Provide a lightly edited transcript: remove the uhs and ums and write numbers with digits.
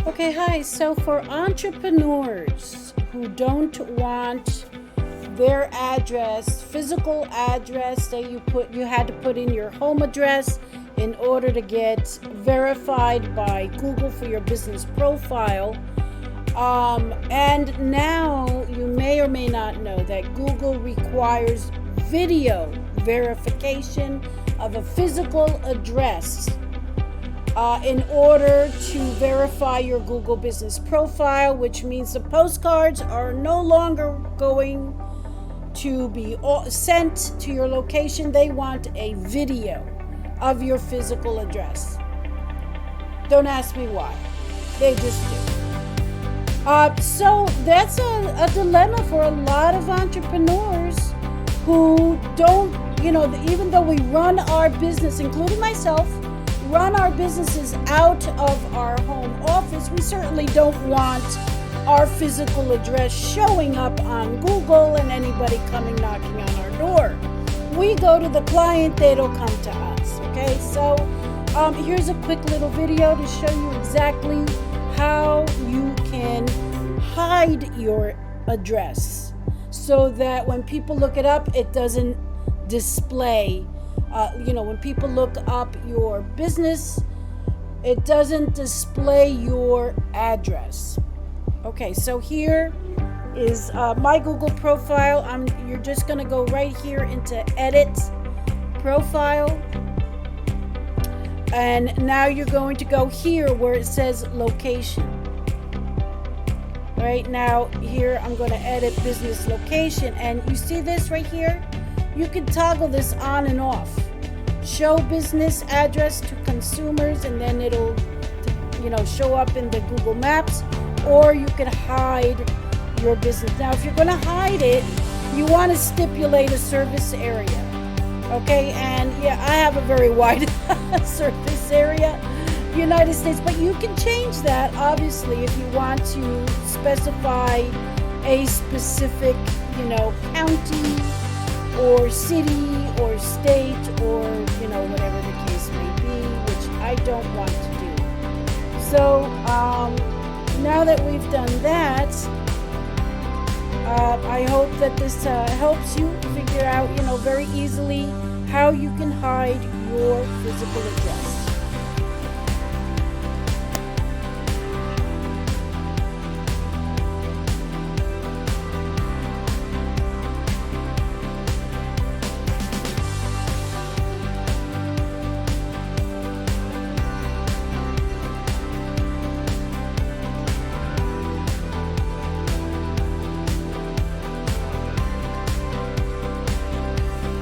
Okay, hi. So for entrepreneurs who don't want their address, physical address that you had to put in your home address in order to get verified by Google for your business profile. And now you may or may not know that Google requires video verification of a physical address in order to verify your Google business profile, which means the postcards are no longer going to be sent to your location. They want a video of your physical address. Don't ask me why. They just do. So that's a dilemma for a lot of entrepreneurs who don't, even though we run our business, including myself, run our businesses out of our home office, we certainly don't want our physical address showing up on Google and anybody coming knocking on our door. We go to the client, they don't come to us. Okay, so here's a quick little video to show you exactly how you can hide your address so that when people look it up, it doesn't display. When people look up your business, it doesn't display your address. Okay, so here is my Google profile. You're just going to go right here into Edit Profile. And now you're going to go here where it says Location. Right now, here I'm going to edit Business Location. And you see this right here? You can toggle this on and off. Show business address to consumers, and then it'll, show up in the Google Maps, or you can hide your business. Now, if you're going to hide it, you want to stipulate a service area. Okay, and yeah, I have a very wide surface area, United States, but you can change that, obviously, if you want to specify a specific, county or city or state or, whatever the case may be, which I don't want to do. So, now that we've done that, I hope that this helps you figure out, very easily how you can hide your physical address.